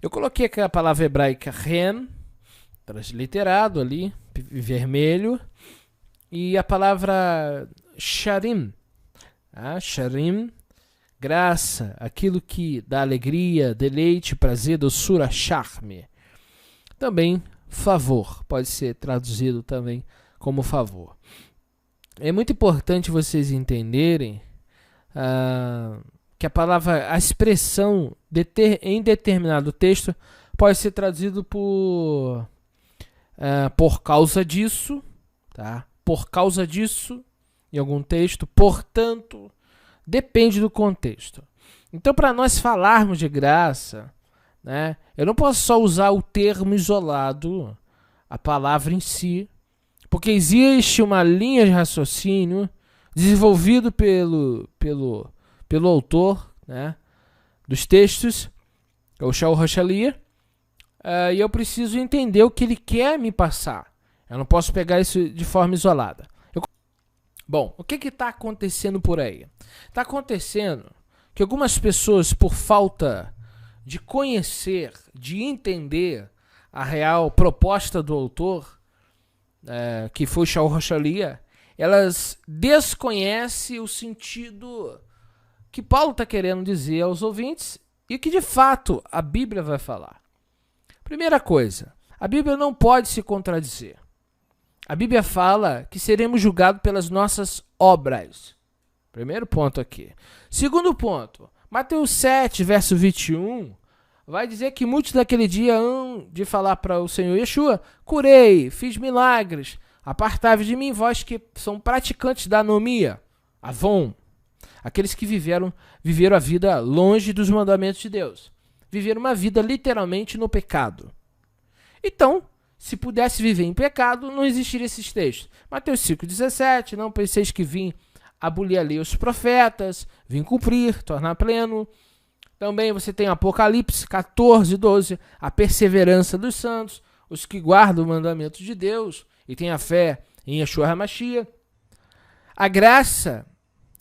Eu coloquei aqui a palavra hebraica ren, transliterado ali, vermelho, e a palavra sharim, sharim, graça, aquilo que dá alegria, deleite, prazer, doçura, charme. Também favor, pode ser traduzido também como favor. É muito importante vocês entenderem que a palavra, a expressão em determinado texto pode ser traduzido por causa disso, tá? Por causa disso, em algum texto, portanto, depende do contexto. Então, para nós falarmos de graça, né, eu não posso só usar o termo isolado, a palavra em si, porque existe uma linha de raciocínio desenvolvido pelo autor, né, dos textos, que é o Shaul Rochalia, e eu preciso entender o que ele quer me passar. Eu não posso pegar isso de forma isolada. Bom, o que está acontecendo por aí? Está acontecendo que algumas pessoas, por falta de conhecer, de entender a real proposta do autor, que foi Shaul Rochalia, elas desconhecem o sentido que Paulo está querendo dizer aos ouvintes e que de fato a Bíblia vai falar. Primeira coisa, a Bíblia não pode se contradizer. A Bíblia fala que seremos julgados pelas nossas obras. Primeiro ponto aqui. Segundo ponto, Mateus 7, verso 21, vai dizer que muitos daquele dia hão de falar para o Senhor Yeshua: curei, fiz milagres, apartai-vos de mim, vós que são praticantes da anomia, avon, aqueles que viveram a vida longe dos mandamentos de Deus. Viveram uma vida literalmente no pecado. Então, se pudesse viver em pecado, não existiria esses textos. Mateus 5,17, não penseis que vim abolir a lei os profetas, vim cumprir, tornar pleno. Também você tem Apocalipse 14:12, a perseverança dos santos, os que guardam o mandamento de Deus e têm a fé em Yeshua HaMashiach. A graça,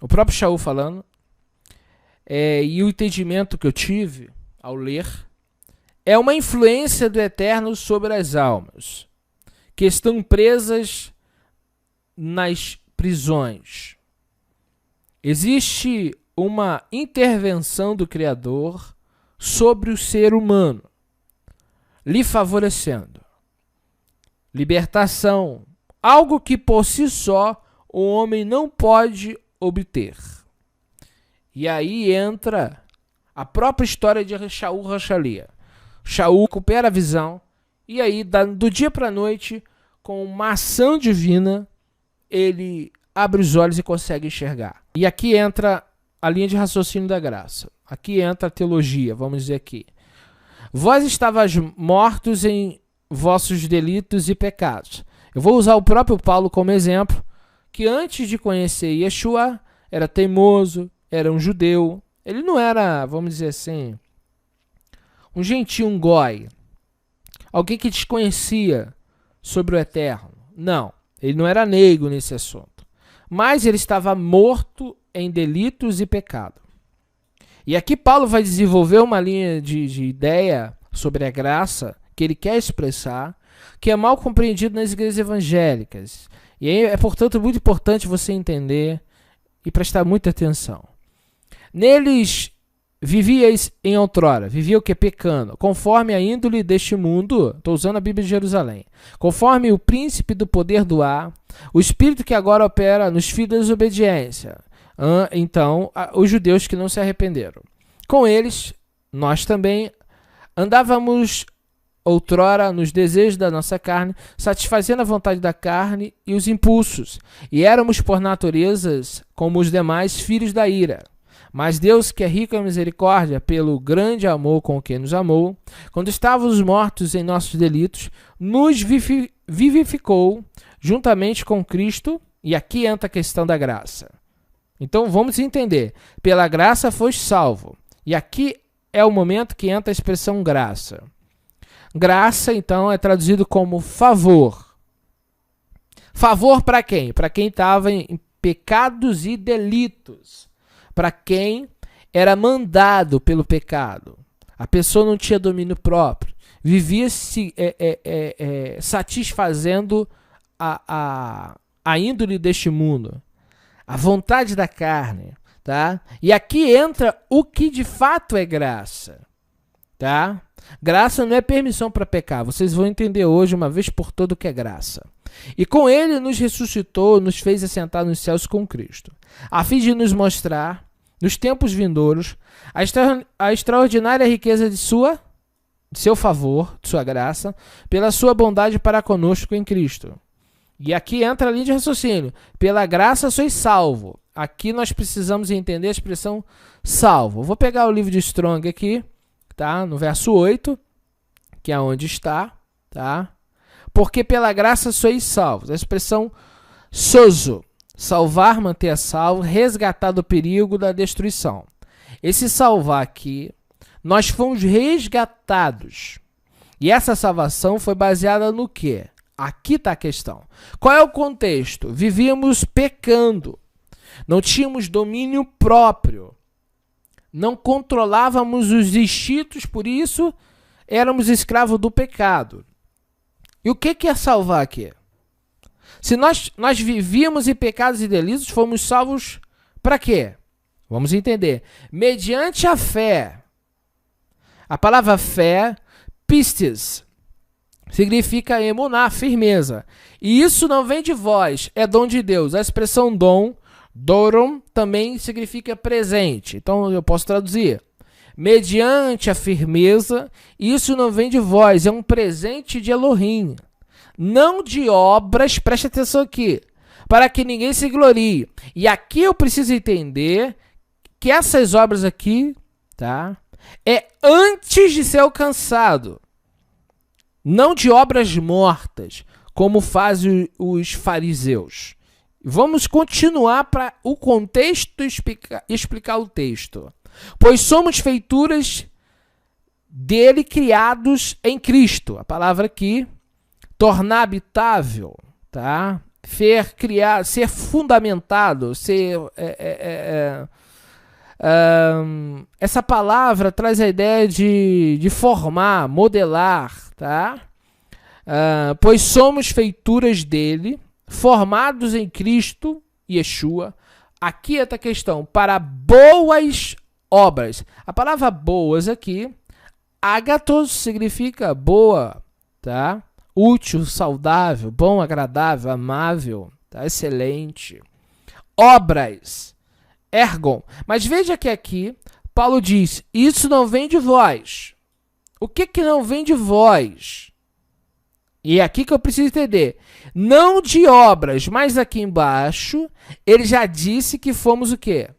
o próprio Shaul falando, e o entendimento que eu tive ao ler, é uma influência do Eterno sobre as almas que estão presas nas prisões. Existe uma intervenção do Criador sobre o ser humano, lhe favorecendo. Libertação, algo que por si só o homem não pode obter. E aí entra a própria história de Shaul Rochalia. Shaul recupera a visão e aí, do dia para a noite, com uma ação divina, ele abre os olhos e consegue enxergar. E aqui entra a linha de raciocínio da graça. Aqui entra a teologia, vamos dizer aqui. Vós estavais mortos em vossos delitos e pecados. Eu vou usar o próprio Paulo como exemplo, que antes de conhecer Yeshua, era teimoso, era um judeu. Ele não era, vamos dizer assim, um gentio, um goi, alguém que desconhecia sobre o Eterno. Não, ele não era leigo nesse assunto. Mas ele estava morto em delitos e pecado. E aqui Paulo vai desenvolver uma linha de ideia sobre a graça que ele quer expressar, que é mal compreendido nas igrejas evangélicas. E é, portanto, muito importante você entender e prestar muita atenção. Neles vivíeis em outrora, vivia o que? Pecando, conforme a índole deste mundo, estou usando a Bíblia de Jerusalém, conforme o príncipe do poder do ar, o espírito que agora opera nos filhos da desobediência. Então, os judeus que não se arrependeram. Com eles, nós também andávamos outrora nos desejos da nossa carne, satisfazendo a vontade da carne e os impulsos, e éramos por naturezas, como os demais, filhos da ira. Mas Deus, que é rico em misericórdia, pelo grande amor com que nos amou, quando estávamos mortos em nossos delitos, nos vivificou juntamente com Cristo, e aqui entra a questão da graça. Então vamos entender, pela graça foste salvo, e aqui é o momento que entra a expressão graça. Graça, então, é traduzido como favor. Favor para quem? Para quem estava em pecados e delitos. Para quem era mandado pelo pecado. A pessoa não tinha domínio próprio. Vivia se satisfazendo a índole deste mundo. A vontade da carne. Tá? E aqui entra o que de fato é graça. Tá? Graça não é permissão para pecar. Vocês vão entender hoje, uma vez por todas, o que é graça. E com ele nos ressuscitou, nos fez assentar nos céus com Cristo, a fim de nos mostrar, nos tempos vindouros, a extraordinária riqueza de seu favor, de sua graça, pela sua bondade para conosco em Cristo. E aqui entra a linha de raciocínio. Pela graça sois salvo. Aqui nós precisamos entender a expressão salvo. Eu vou pegar o livro de Strong aqui, tá? No verso 8, que é onde está, tá? Porque pela graça sois salvos. A expressão sozo, salvar, manter a salvo, resgatar do perigo da destruição. Esse salvar aqui, nós fomos resgatados. E essa salvação foi baseada no quê? Aqui está a questão. Qual é o contexto? Vivíamos pecando. Não tínhamos domínio próprio. Não controlávamos os instintos, por isso éramos escravos do pecado. E o que é salvar aqui? Se nós vivíamos em pecados e delitos, fomos salvos para quê? Vamos entender. Mediante a fé. A palavra fé, pistes, significa emuná, firmeza. E isso não vem de vós, é dom de Deus. A expressão dom, doron, também significa presente. Então eu posso traduzir. Mediante a firmeza, isso não vem de vós, é um presente de Elohim. Não de obras, preste atenção aqui, para que ninguém se glorie. E aqui eu preciso entender que essas obras aqui, tá? É antes de ser alcançado. Não de obras mortas, como fazem os fariseus. Vamos continuar para o contexto explicar o texto. Pois somos feituras dele criados em Cristo. A palavra aqui, tornar habitável, tá? Ser fundamentado, essa palavra traz a ideia de formar, modelar, tá? Pois somos feituras dele, formados em Cristo, Yeshua. Aqui é a questão, para boas obras. A palavra boas aqui, ágatos, significa boa, tá? Útil, saudável, bom, agradável, amável, tá? Excelente. Obras, ergon. Mas veja que aqui, Paulo diz, isso não vem de vós. O que não vem de vós? E é aqui que eu preciso entender. Não de obras, mas aqui embaixo, ele já disse que fomos o quê?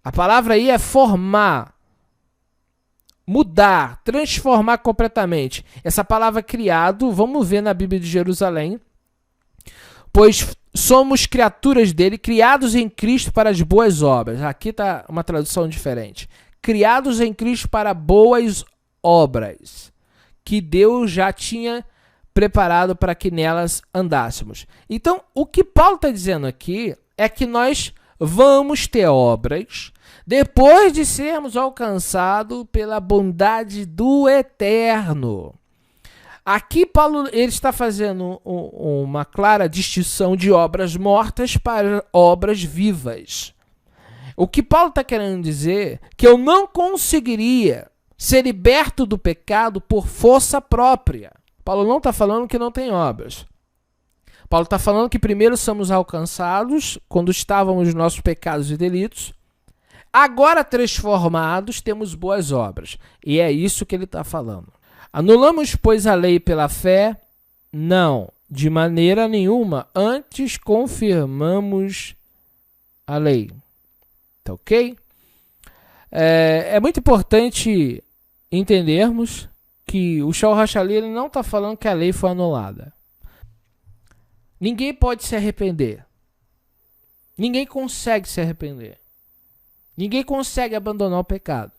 A palavra aí é formar, mudar, transformar completamente. Essa palavra criado, vamos ver na Bíblia de Jerusalém. Pois somos criaturas dele, criados em Cristo para as boas obras. Aqui está uma tradução diferente. Criados em Cristo para boas obras, que Deus já tinha preparado para que nelas andássemos. Então, o que Paulo está dizendo aqui é que nós vamos ter obras depois de sermos alcançados pela bondade do Eterno. Aqui Paulo ele está fazendo uma clara distinção de obras mortas para obras vivas. O que Paulo está querendo dizer é que eu não conseguiria ser liberto do pecado por força própria. Paulo não está falando que não tem obras. Paulo está falando que primeiro somos alcançados quando estávamos nos nossos pecados e delitos. Agora transformados, temos boas obras. E é isso que ele está falando. Anulamos, pois, a lei pela fé? Não, de maneira nenhuma. Antes confirmamos a lei. Tá ok? É muito importante entendermos que o Shaul HaShalom não está falando que a lei foi anulada. Ninguém pode se arrepender. Ninguém consegue se arrepender. Ninguém consegue abandonar o pecado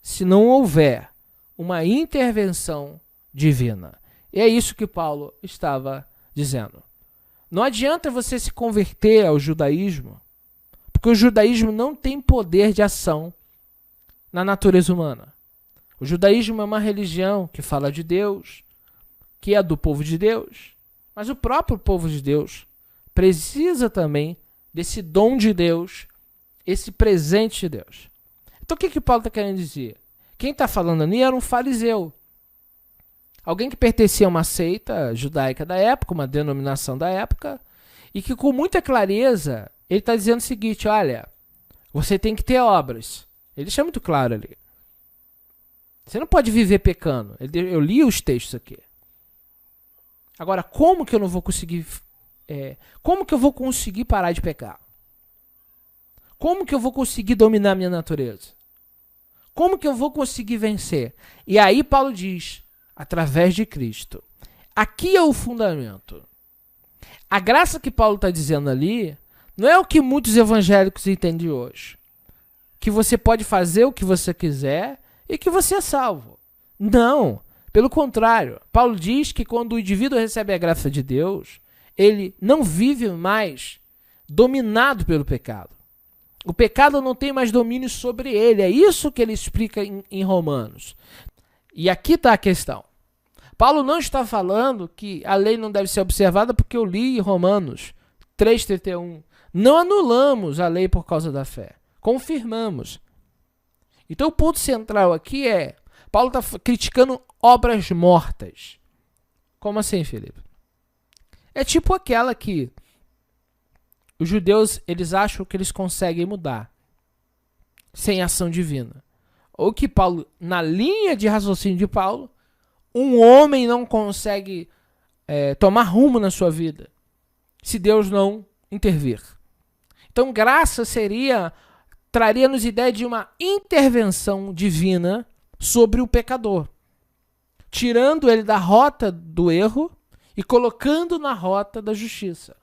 se não houver uma intervenção divina. E é isso que Paulo estava dizendo. Não adianta você se converter ao judaísmo, porque o judaísmo não tem poder de ação na natureza humana. O judaísmo é uma religião que fala de Deus, que é do povo de Deus, mas o próprio povo de Deus precisa também desse dom de Deus, esse presente de Deus. Então o que Paulo está querendo dizer? Quem está falando ali era um fariseu. Alguém que pertencia a uma seita judaica da época, uma denominação da época, e que com muita clareza ele está dizendo o seguinte: olha, você tem que ter obras. Ele deixa muito claro ali. Você não pode viver pecando. Eu li os textos aqui. Agora, como que eu não vou conseguir... como que eu vou conseguir parar de pecar? Como que eu vou conseguir dominar minha natureza? Como que eu vou conseguir vencer? E aí Paulo diz, através de Cristo. Aqui é o fundamento. A graça que Paulo está dizendo ali não é o que muitos evangélicos entendem hoje. Que você pode fazer o que você quiser e que você é salvo. Não. Pelo contrário, Paulo diz que quando o indivíduo recebe a graça de Deus, ele não vive mais dominado pelo pecado. O pecado não tem mais domínio sobre ele. É isso que ele explica em Romanos. E aqui está a questão. Paulo não está falando que a lei não deve ser observada porque eu li Romanos 3,31. Não anulamos a lei por causa da fé. Confirmamos. Então o ponto central aqui é, Paulo está criticando obras mortas. Como assim, Felipe? É tipo aquela que os judeus, eles acham que eles conseguem mudar sem ação divina. Ou que Paulo, na linha de raciocínio de Paulo, um homem não consegue tomar rumo na sua vida se Deus não intervir. Então, graça traria-nos ideia de uma intervenção divina sobre o pecador, tirando ele da rota do erro e colocando na rota da justiça.